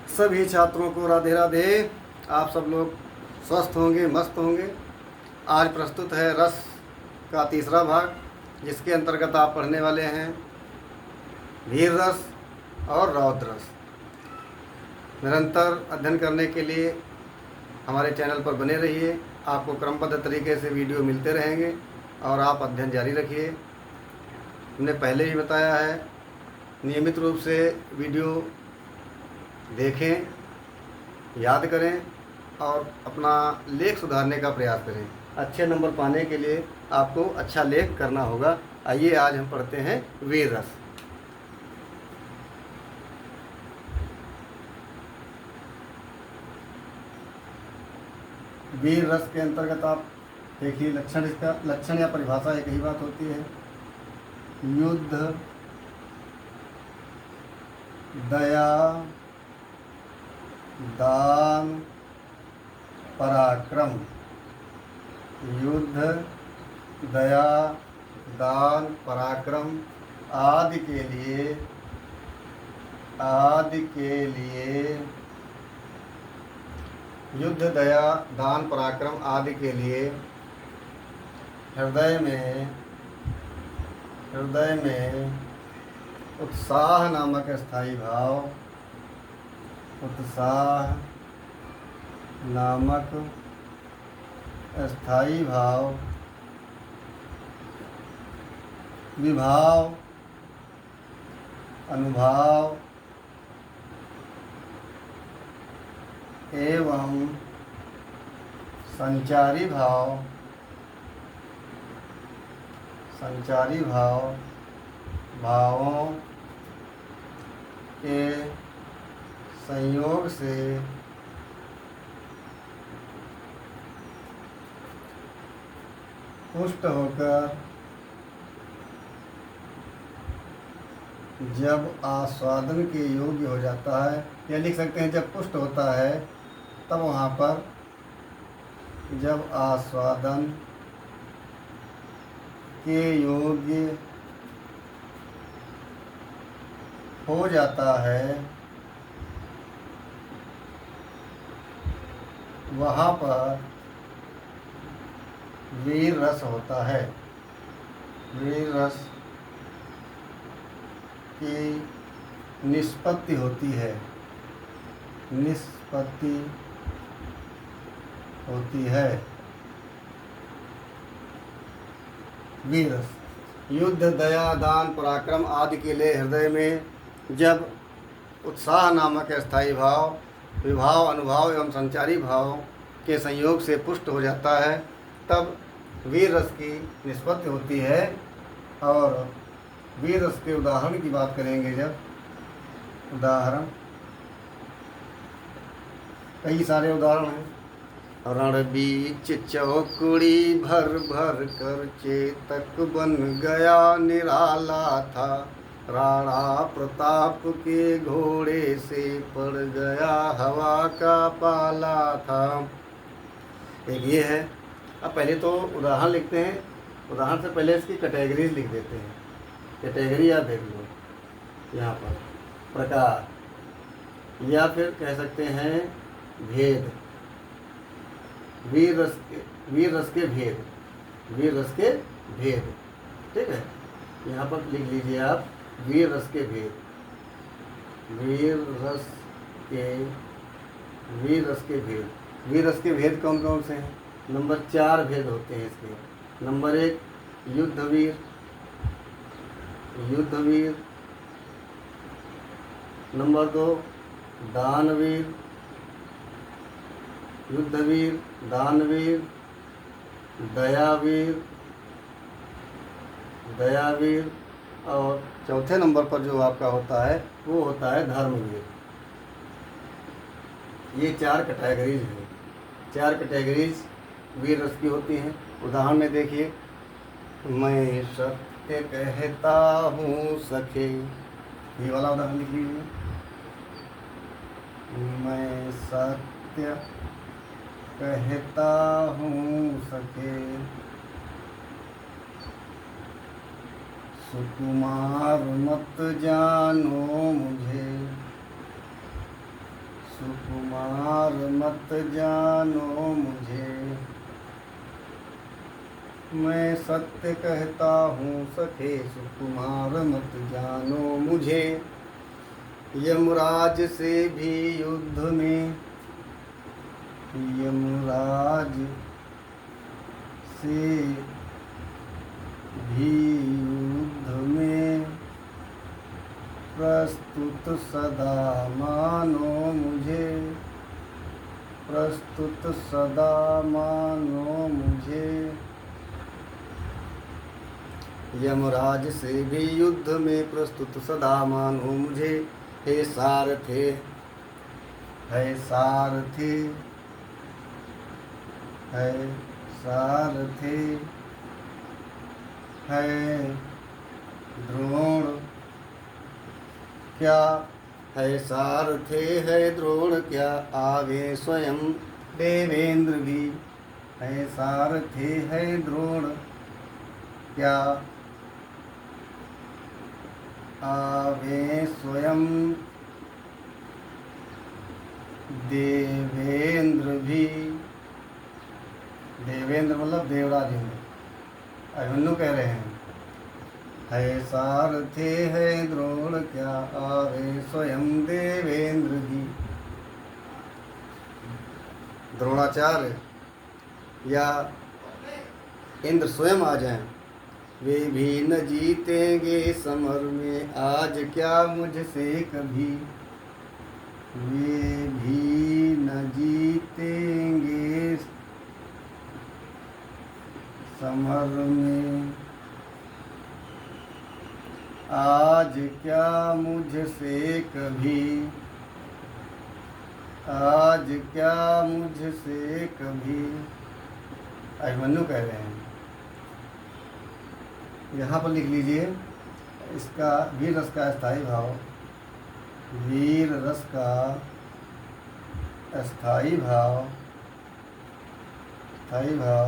सभी छात्रों को राधे राधे। आप सब लोग स्वस्थ होंगे, मस्त होंगे। आज प्रस्तुत है रस का तीसरा भाग, जिसके अंतर्गत आप पढ़ने वाले हैं वीर रस और रौद्र रस। निरंतर अध्ययन करने के लिए हमारे चैनल पर बने रहिए। आपको क्रमबद्ध तरीके से वीडियो मिलते रहेंगे और आप अध्ययन जारी रखिए। हमने पहले ही बताया है, नियमित रूप से वीडियो देखें, याद करें और अपना लेख सुधारने का प्रयास करें। अच्छे नंबर पाने के लिए आपको अच्छा लेख करना होगा। आइए आज हम पढ़ते हैं वीर रस। वीर रस के अंतर्गत आप देखिए, लक्षण, इसका लक्षण या परिभाषा एक ही बात होती है। युद्ध, दया, दान, पराक्रम। युद्ध, दया, दान, पराक्रम आदि के लिए युद्ध, दया, दान, पराक्रम आदि के लिए हृदय में उत्साह नामक स्थायी भाव, उत्साह नामक स्थायी भाव, विभाव, अनुभाव एवं संचारी भावों के संयोग से पुष्ट होकर जब आस्वादन के योग्य हो जाता है, या लिख सकते हैं जब पुष्ट होता है, तब वहाँ पर जब आस्वादन के योग्य हो जाता है, वहाँ पर वीर रस होता है। वीर रस की निष्पत्ति होती है। वीर रस युद्ध, दया, दान, पराक्रम आदि के लिए हृदय में जब उत्साह नामक स्थायी भाव, विभाव, अनुभाव एवं संचारी भाव के संयोग से पुष्ट हो जाता है, तब वीर रस की निष्पत्ति होती है। और वीर रस के उदाहरण की बात करेंगे जब, उदाहरण कई सारे उदाहरण हैं। रण बीच चौकड़ी भर भर कर चेतक बन गया निराला था, राणा प्रताप के घोड़े से पड़ गया हवा का पाला था। एक ये है। अब पहले तो उदाहरण लिखते हैं, उदाहरण से पहले इसकी कैटेगरीज लिख देते हैं। कैटेगरी आप देख लो यहाँ पर, प्रकार, या फिर कह सकते हैं भेद। वीर रस के भेद, ठीक है। यहाँ पर लिख लीजिए आप वीर रस के भेद। वीर रस के भेद कौन कौन से हैं? नंबर 4 भेद होते हैं इसके। नंबर 1 युद्धवीर। नंबर 2 दानवीर। युद्धवीर, दानवीर, दयावीर और चौथे नंबर पर जो आपका होता है वो होता है धर्मवीर। ये 4 कैटेगरीज हैं। 4 कैटेगरीज वीर रस की होती हैं। उदाहरण में देखिए, मैं सत्य कहता हूँ सखे, ये वाला उदाहरण लिख लीजिए। मैं सत्य कहता हूँ सखे, सुकुमार मत जानो मुझे, सुकुमार मत जानो मुझे, मैं सत्य कहता हूँ सखे सुकुमार मत जानो मुझे। यमराज से भी युद्ध में, यमराज से भी युद्ध में प्रस्तुत सदा मानो मुझे, प्रस्तुत सदा मानो मुझे। यमराज से भी युद्ध में प्रस्तुत सदा मानो मुझे। हे सारथे, है सारथे, है सारथे, है द्रोण क्या, है सारथे है द्रोण क्या, आगे स्वयं देवेंद्र भी। है सारथे है द्रोण क्या, आवे स्वयं देवेंद्र भी। देवेंद्र मतलब देवराज इंद्र, अभिमन्यु कह रहे हैं। है सारथे है द्रोण क्या, आवे स्वयं देवेंद्र भी। द्रोणाचार्य या इंद्र स्वयं आ जाएं, वे भी न जीतेंगे समर में आज क्या मुझसे कभी। वे भी न जीतेंगे समर में आज क्या मुझसे कभी, आज क्या मुझसे कभी। अभिमन्यु कह रहे हैं। यहाँ पर लिख लीजिए इसका वीर रस का स्थायी भाव, वीर रस का स्थायी भाव, स्थायी भाव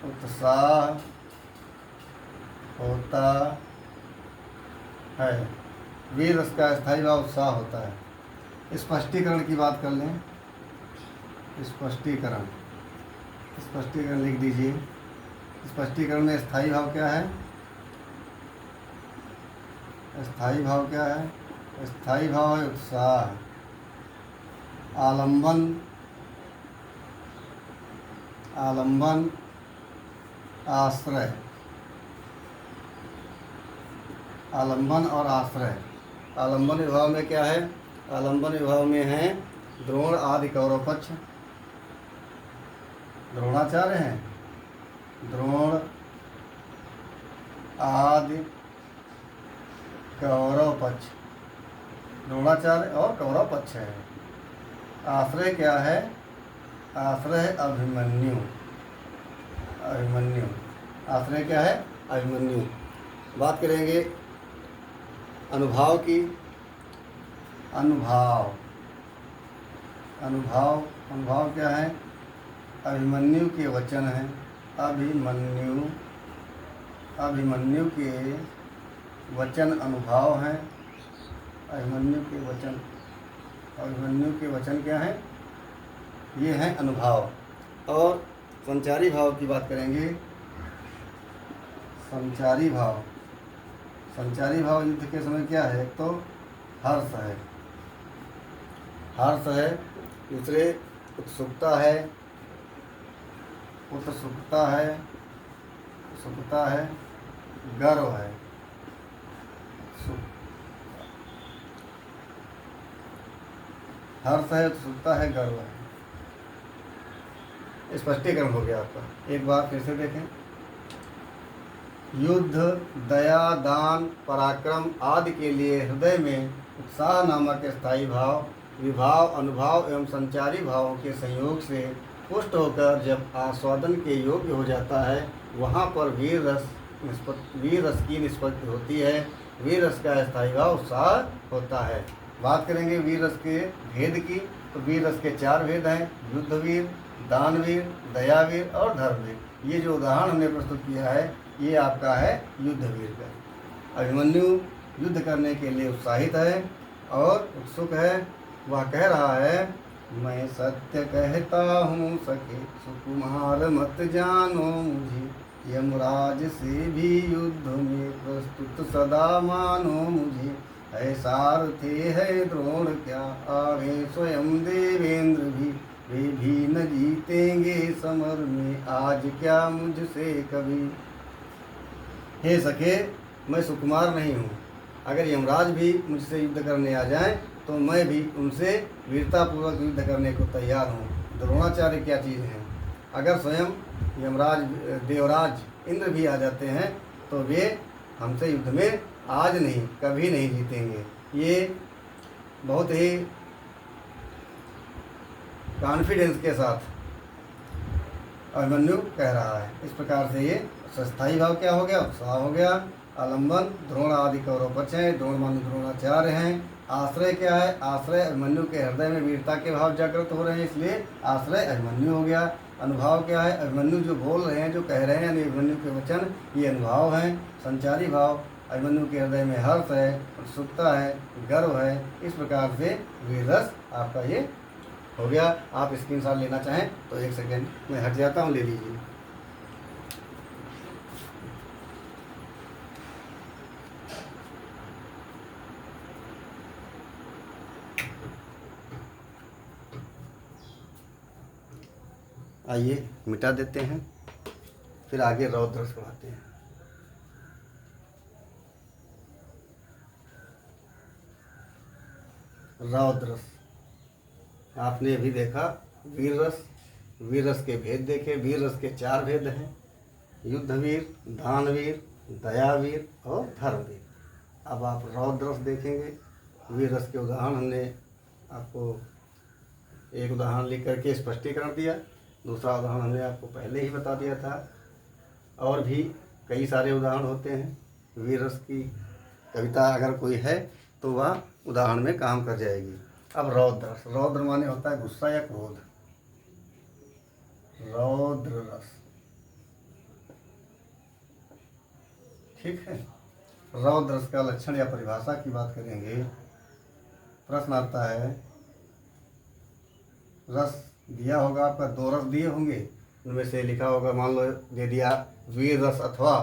उत्साह होता है। वीर रस का स्थायी भाव उत्साह होता है। स्पष्टीकरण की बात कर लें। स्पष्टीकरण, स्पष्टीकरण लिख दीजिए। स्पष्टीकरण में स्थायी भाव क्या है? स्थायी भाव क्या है? स्थायी भाव है उत्साह, आलंबन, आलंबन, आश्रय, आलंबन और आश्रय। आलंबन विभाव में क्या है? आलंबन विभाव में है द्रोण आदि कौरव पक्ष, द्रोणाचार्य हैं, द्रोण आदि कौरव पक्ष, द्रोणाचार्य और कौरव पक्ष है। आश्रय क्या है? आश्रय है अभिमन्यु, अभिमन्यु। आश्रय क्या है? अभिमन्यु। बात करेंगे अनुभाव की। अनुभाव, अनुभाव, अनुभाव क्या है? अभिमन्यु के वचन हैं। अभिमन्यु, अभिमन्यु के वचन अनुभाव हैं। अभिमन्यु के वचन, अभिमन्यु के वचन क्या हैं? ये हैं अनुभाव। और संचारी भाव की बात करेंगे। संचारी भाव, संचारी भाव युद्ध के समय क्या है? एक तो हर्ष है, हर्ष है। दूसरे उत्सुकता है, उत्सुकता है, उत्सुकता है। गर्व है, हर्ष है, उत्सुकता है, गर्व है। स्पष्टीकरण हो गया आपका। एक बार फिर से देखें। युद्ध, दया, दान, पराक्रम आदि के लिए हृदय में उत्साह नामक स्थायी भाव, विभाव, अनुभाव एवं संचारी भावों के संयोग से पुष्ट होकर जब आस्वादन के योग्य हो जाता है, वहाँ पर वीर रस की निष्पत्ति होती है। वीर रस का स्थायी भाव उत्साह होता है। बात करेंगे वीर रस के भेद की, तो वीर रस के 4 भेद हैं: युद्धवीर, दानवीर, दयावीर और धर्मवीर। ये जो उदाहरण हमने प्रस्तुत किया है, ये आपका है युद्धवीर का। अभिमन्यु युद्ध करने के लिए उत्साहित है और उत्सुक है। वह कह रहा है मैं सत्य कहता हूँ सखे, सुकुमार मत जानो मुझे। यमराज से भी युद्ध में प्रस्तुत सदा मानो मुझे। ऐसा थे है द्रोण क्या, आगे स्वयं देवेंद्र भी। वे भी न जीतेंगे समर में, आज क्या मुझसे कभी। हे सखे, मैं सुकुमार नहीं हूँ। अगर यमराज भी मुझसे युद्ध करने आ जाएं तो मैं भी उनसे वीरतापूर्वक युद्ध करने को तैयार हूँ। द्रोणाचार्य क्या चीज़ है। अगर स्वयं यमराज देवराज इंद्र भी आ जाते हैं तो वे हमसे युद्ध में आज नहीं कभी नहीं जीतेंगे। ये बहुत ही कॉन्फिडेंस के साथ अभिमन्यु कह रहा है। इस प्रकार से ये स्थायी भाव क्या हो गया, उत्साह हो गया। आलम्बन द्रोण आदि कौरव पक्ष हैं, द्रोण माने द्रोणाचार्य हैं। आश्रय क्या है, आश्रय अभिमन्यु के हृदय में वीरता के भाव जागृत हो रहे हैं, इसलिए आश्रय अभिमन्यु हो गया। अनुभाव क्या है, अभिमन्यु जो बोल रहे हैं, जो कह रहे हैं, यानी अभिमन्यु के वचन ये अनुभाव हैं। संचारी भाव, अभिमन्यु के हृदय में हर्ष है, उत्सुकता है, गर्व है। इस प्रकार से वीर रस आपका ये हो गया। आप स्क्रीनशॉट लेना चाहें तो 1 सेकेंड मैं हट जाता हूँ, ले लीजिए। आइए मिटा देते हैं, फिर आगे रौद्र सुनाते हैं। रौद्र आपने अभी देखा वीर रस। वीर रस के भेद देखे। वीर रस के 4 भेद हैं, युद्धवीर, दानवीर, दयावीर और धर्मवीर। अब आप रौद्र रस देखेंगे। वीर रस के उदाहरण हमने आपको एक उदाहरण लिख करके स्पष्टीकरण दिया, दूसरा उदाहरण हमने आपको पहले ही बता दिया था। और भी कई सारे उदाहरण होते हैं। वीर रस की कविता अगर कोई है तो वह उदाहरण में काम कर जाएगी। अब रौद्र रस, रौद्र माने होता है गुस्सा या क्रोध। रौद्र रस, ठीक है। रौद्र रस का लक्षण या परिभाषा की बात करेंगे। प्रश्न आता है, रस दिया होगा आपका, 2 रस दिए होंगे, उनमें से लिखा होगा, मान लो दे दिया वीर रस अथवा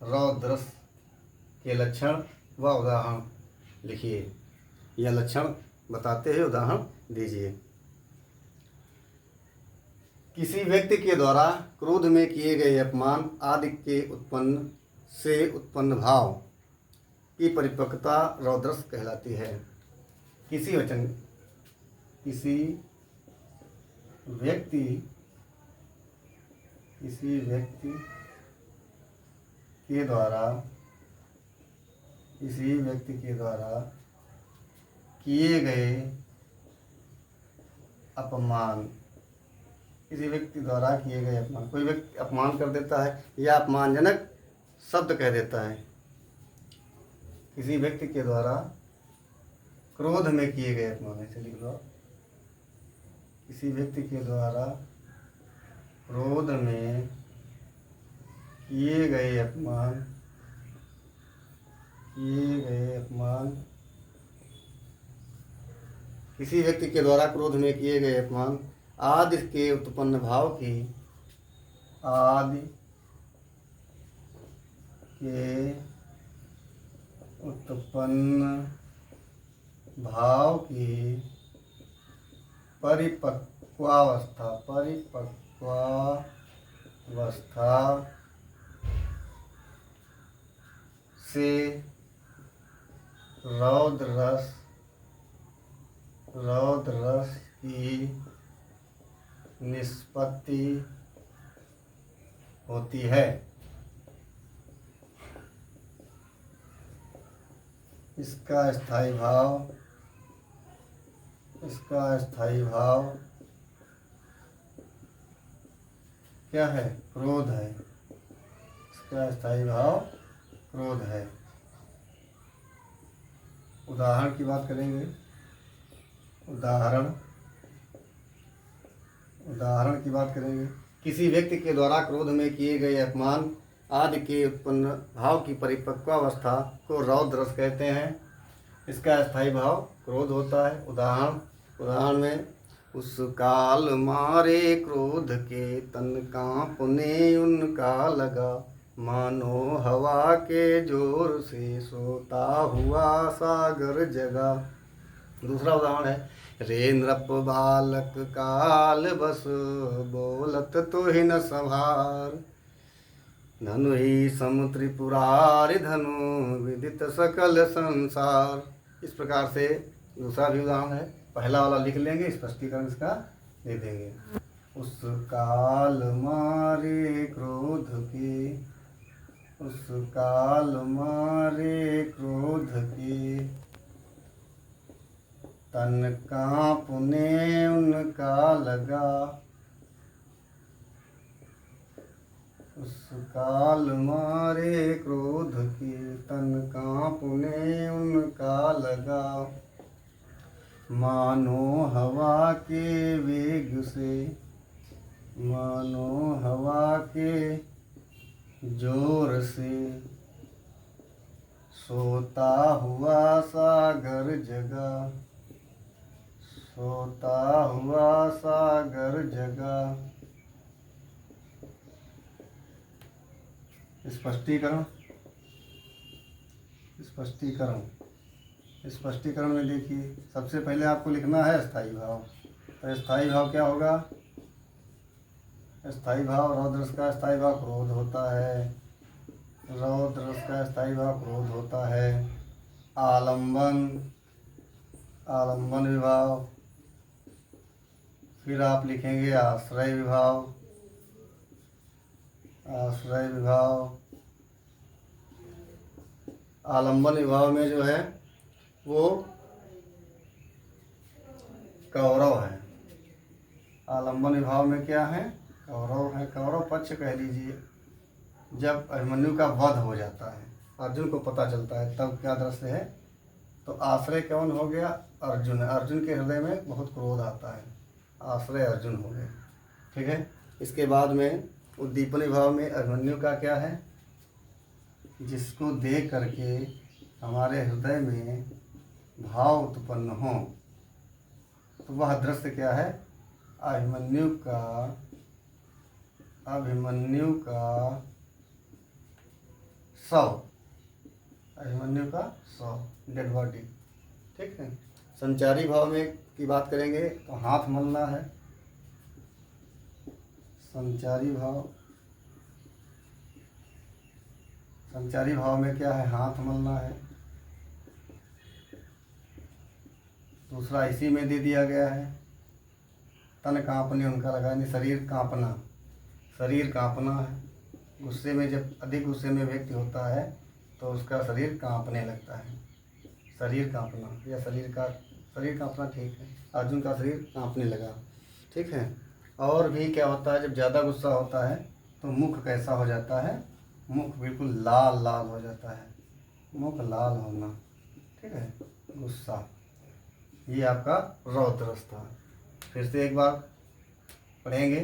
रौद्र रस के लक्षण व उदाहरण लिखिए, यह लक्षण बताते हुए उदाहरण दीजिए। किसी व्यक्ति के द्वारा क्रोध में किए गए अपमान आदि के उत्पन्न भाव की परिपक्वता रौद्रस कहलाती है। किसी व्यक्ति के द्वारा किए गए अपमान, किसी व्यक्ति द्वारा किए गए अपमान, कोई व्यक्ति अपमान कर देता है या अपमानजनक शब्द कह देता है। किसी व्यक्ति के द्वारा क्रोध में किए गए अपमान, ऐसे लिख लो। किसी व्यक्ति के द्वारा क्रोध में किए गए अपमान किसी व्यक्ति के द्वारा क्रोध में किए गए अपमान आदि के उत्पन्न भाव की परिपक्वावस्था से रौद्र रस की निष्पत्ति होती है। इसका स्थायी भाव क्या है, क्रोध है। इसका स्थायी भाव क्रोध है। उदाहरण की बात करेंगे। उदाहरण की बात करेंगे। किसी व्यक्ति के द्वारा क्रोध में किए गए अपमान आदि के उत्पन्न भाव की परिपक्वावस्था को रौद्र रस कहते हैं। इसका स्थायी भाव क्रोध होता है। उदाहरण में उस काल मारे क्रोध के तन कांपने उनका लगा, मानो हवा के जोर से सोता हुआ सागर जगा। दूसरा उदाहरण है, रे नृप बालक काल बस, बोलत तो ही न संभार, धनु ही सम त्रिपुरारि धनु, विदित सकल संसार। इस प्रकार से दूसरा भी उदाहरण है, पहला वाला लिख लेंगे, स्पष्टीकरण इसका दे देंगे। उस काल मारे क्रोध के, उस काल मारे क्रोध के तन कांपने उनका लगा, उस काल मारे क्रोध के तन कांपने उनका लगा, मानो हवा के वेग से, मानो हवा के जोर से सोता हुआ सागर जगा, सोता हुआ सागर जगा। स्पष्टीकरण, स्पष्टीकरण स्पष्टीकरण में देखिए, सबसे पहले आपको लिखना है स्थायी भाव। तो स्थायी भाव क्या होगा? स्थायी भाव रौद्र रस का स्थायी भाव क्रोध होता है, रौद्र रस का स्थायी भाव क्रोध होता है। आलंबन, आलंबन विभाव। फिर आप लिखेंगे आश्रय विभाव, आश्रय विभाव। आलंबन विभाव में जो है वो कौरव है। आलंबन विभाव में क्या है? कौरव है। कौरव पक्ष कह लीजिए। जब अभिमन्यु का वध हो जाता है, अर्जुन को पता चलता है, तब क्या दृश्य है? तो आश्रय कौन हो गया? अर्जुन। अर्जुन के हृदय में बहुत क्रोध आता है, आश्रय अर्जुन हो गए। ठीक है। इसके बाद में उद्दीपन विभाव में अभिमन्यु का क्या है? जिसको देख करके हमारे हृदय में भाव उत्पन्न हो, तो वह दृश्य क्या है? अभिमन्यु का, अभिमन्यु का शव, अभिमन्यु का शव, डेड बॉडी। ठीक है। संचारी भाव में की बात करेंगे तो हाथ मलना है। संचारी भाव, संचारी भाव में क्या है? हाथ मलना है। दूसरा इसी में दे दिया गया है, तन कांपने उनका लगा, यानी शरीर कांपना, शरीर कांपना है। गुस्से में, जब अधिक गुस्से में व्यक्ति होता है तो उसका शरीर कांपने लगता है। शरीर कांपना या शरीर कांपना, ठीक है। अर्जुन का शरीर कांपने लगा। ठीक है। और भी क्या होता है? जब ज़्यादा गुस्सा होता है तो मुख कैसा हो जाता है? मुख बिल्कुल लाल लाल हो जाता है, मुख लाल होना। ठीक है। गुस्सा, ये आपका रौद्र रस था। फिर से एक बार पढ़ेंगे,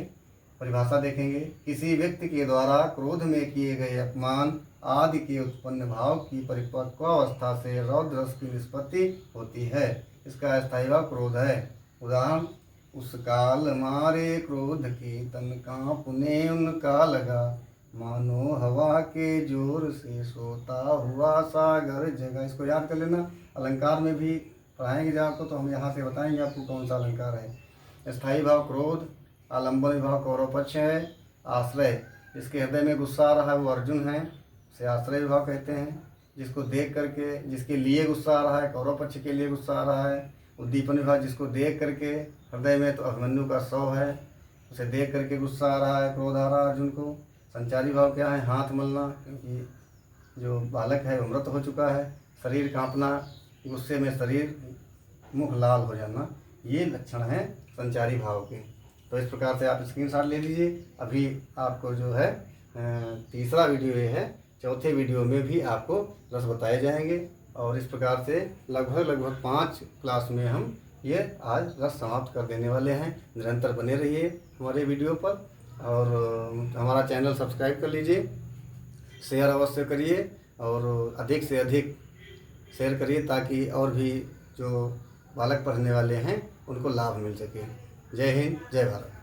परिभाषा देखेंगे। किसी व्यक्ति के द्वारा क्रोध में किए गए अपमान आदि के उत्पन्न भाव की परिपक्व अवस्था से रौद्र रस की निष्पत्ति होती है। इसका स्थायी भाव क्रोध है। उदाहरण, उस काल मारे क्रोध के तन कांपने उनका लगा, मानो हवा के जोर से सोता हुआ सागर जगा। इसको याद कर लेना। अलंकार में भी पढ़ाएंगे जब आपको, तो हम यहाँ से बताएंगे आपको कौन सा अलंकार है। स्थायी भाव क्रोध, आलंबन विभाव कौरव पक्ष है। आश्रय, जिसके हृदय में गुस्सा आ रहा है वो अर्जुन है, उसे आश्रय विभाव कहते हैं। जिसको देख करके, जिसके लिए गुस्सा आ रहा है, कौरव पक्ष के लिए गुस्सा आ रहा है। उद्दीपन विभाव, जिसको देख करके हृदय में, तो अभिमन्यु का शव है, उसे देख करके गुस्सा आ रहा है, क्रोध आ रहा है अर्जुन को। संचारी भाव क्या है? हाथ मलना, क्योंकि जो बालक है वो मृत हो चुका है। शरीर कांपना, गुस्से में शरीर मुख लाल हो जाना, ये लक्षण हैं संचारी भाव के। तो इस प्रकार से आप स्क्रीनशॉट ले लीजिए। अभी आपको जो है तीसरा वीडियो ये है, चौथे वीडियो में भी आपको रस बताए जाएंगे। और इस प्रकार से लगभग 5 क्लास में हम ये आज रस समाप्त कर देने वाले हैं। निरंतर बने रहिए हमारे वीडियो पर, और हमारा चैनल सब्सक्राइब कर लीजिए, शेयर अवश्य करिए, और अधिक से अधिक शेयर करिए, ताकि और भी जो बालक पढ़ने वाले हैं उनको लाभ मिल सके। जय हिंद, जय भारत।